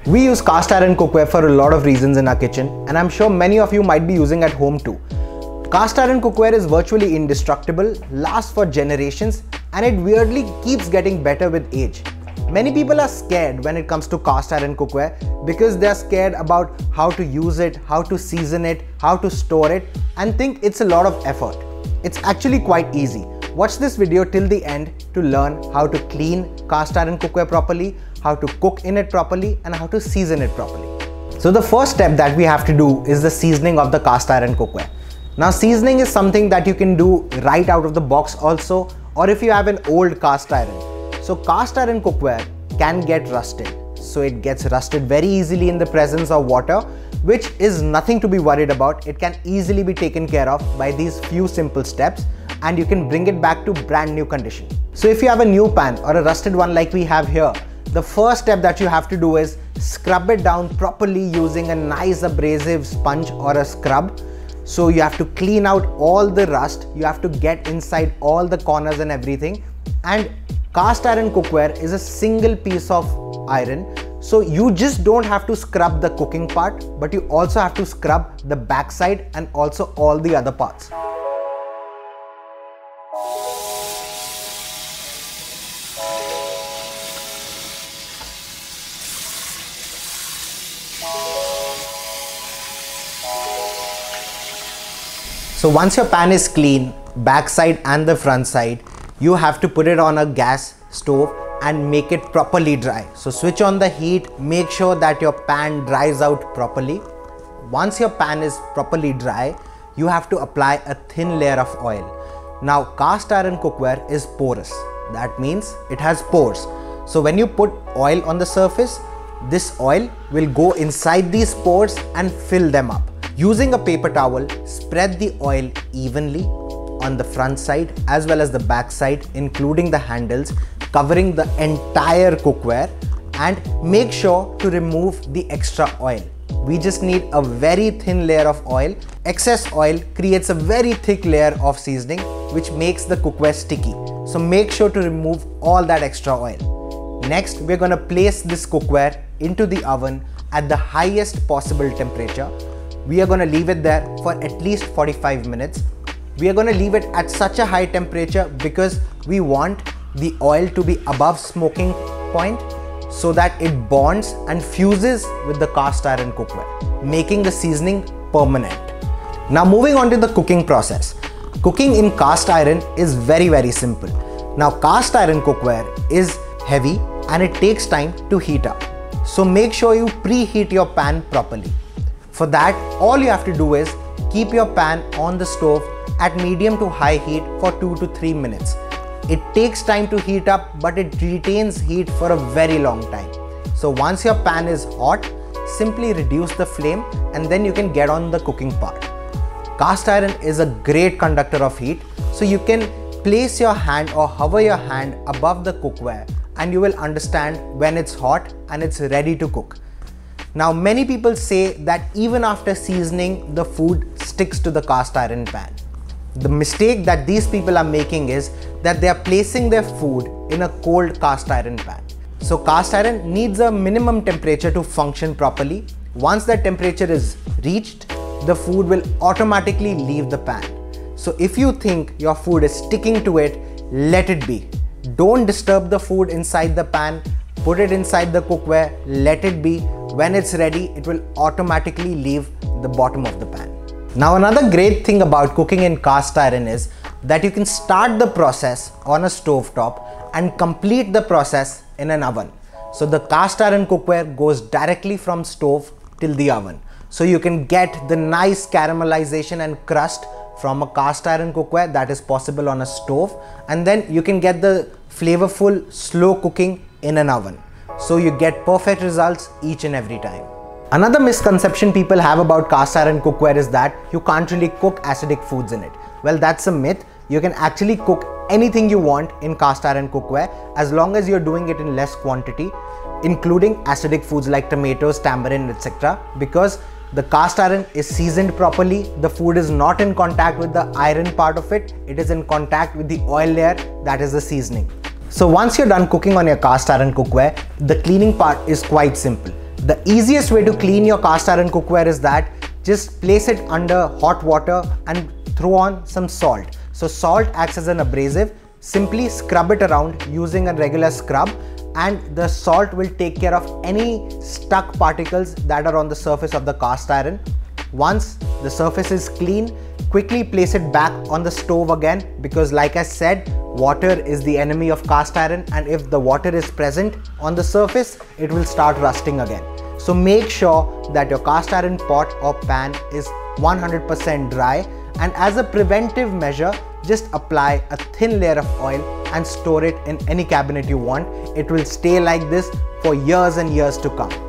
We use cast iron cookware for a lot of reasons in our kitchen, and I'm sure many of you might be using at home too. Cast iron cookware is virtually indestructible, lasts for generations, and it weirdly keeps getting better with age. Many people are scared when it comes to cast iron cookware because they are scared about how to use it, how to season it, how to store it, and think it's a lot of effort. It's actually quite easy. Watch this video till the end to learn how to clean cast iron cookware properly, how to cook in it properly, and how to season it properly. So the first step that we have to do is the seasoning of the cast iron cookware. Now seasoning is something that you can do right out of the box also, or if you have an old cast iron. So cast iron cookware can get rusted. So it gets rusted very easily in the presence of water, which is nothing to be worried about. It can easily be taken care of by these few simple steps, and you can bring it back to brand new condition. So if you have a new pan or a rusted one like we have here, the first step that you have to do is scrub it down properly using a nice abrasive sponge or a scrub. So you have to clean out all the rust, you have to get inside all the corners and everything. And cast iron cookware is a single piece of iron, so you just don't have to scrub the cooking part, but you also have to scrub the backside and also all the other parts. So once your pan is clean, backside and the front side, you have to put it on a gas stove and make it properly dry. So switch on the heat, make sure that your pan dries out properly. Once your pan is properly dry, you have to apply a thin layer of oil. Now cast iron cookware is porous. That means it has pores. So when you put oil on the surface, this oil will go inside these pores and fill them up. Using a paper towel, spread the oil evenly on the front side as well as the back side, including the handles, covering the entire cookware, and make sure to remove the extra oil. We just need a very thin layer of oil. Excess oil creates a very thick layer of seasoning, which makes the cookware sticky. So make sure to remove all that extra oil. Next, we're going to place this cookware into the oven at the highest possible temperature. We are going to leave it there for at least 45 minutes. We are going to leave it at such a high temperature because we want the oil to be above smoking point so that it bonds and fuses with the cast iron cookware, making the seasoning permanent. Now moving on to the cooking process. Cooking in cast iron is very simple. Now cast iron cookware is heavy and it takes time to heat up. So make sure you preheat your pan properly. For that, all you have to do is keep your pan on the stove at medium to high heat for 2 to 3 minutes. It takes time to heat up, but it retains heat for a very long time. So once your pan is hot, simply reduce the flame and then you can get on the cooking part. Cast iron is a great conductor of heat, so you can place your hand or hover your hand above the cookware and you will understand when it's hot and it's ready to cook. Now many people say that even after seasoning, the food sticks to the cast iron pan. The mistake that these people are making is that they are placing their food in a cold cast iron pan. So cast iron needs a minimum temperature to function properly. Once that temperature is reached, the food will automatically leave the pan. So if you think your food is sticking to it, let it be. Don't disturb the food inside the pan. Put it inside the cookware, let it be. When it's ready, it will automatically leave the bottom of the pan. Now another great thing about cooking in cast iron is that you can start the process on a stove top and complete the process in an oven. So the cast iron cookware goes directly from stove till the oven. So you can get the nice caramelization and crust from a cast iron cookware that is possible on a stove, and then you can get the flavorful slow cooking in an oven. So you get perfect results each and every time. Another misconception people have about cast iron cookware is that you can't really cook acidic foods in it. Well, that's a myth. You can actually cook anything you want in cast iron cookware as long as you're doing it in less quantity, including acidic foods like tomatoes, tamarind, etc. Because the cast iron is seasoned properly, the food is not in contact with the iron part of it, it is in contact with the oil layer, that is the seasoning. So once you're done cooking on your cast iron cookware, the cleaning part is quite simple. The easiest way to clean your cast iron cookware is that just place it under hot water and throw on some salt. So salt acts as an abrasive. Simply scrub it around using a regular scrub, and the salt will take care of any stuck particles that are on the surface of the cast iron. Once the surface is clean, quickly place it back on the stove again, because like I said, water is the enemy of cast iron, and if the water is present on the surface, it will start rusting again. So make sure that your cast iron pot or pan is 100% dry, and as a preventive measure, just apply a thin layer of oil and store it in any cabinet you want. It will stay like this for years and years to come.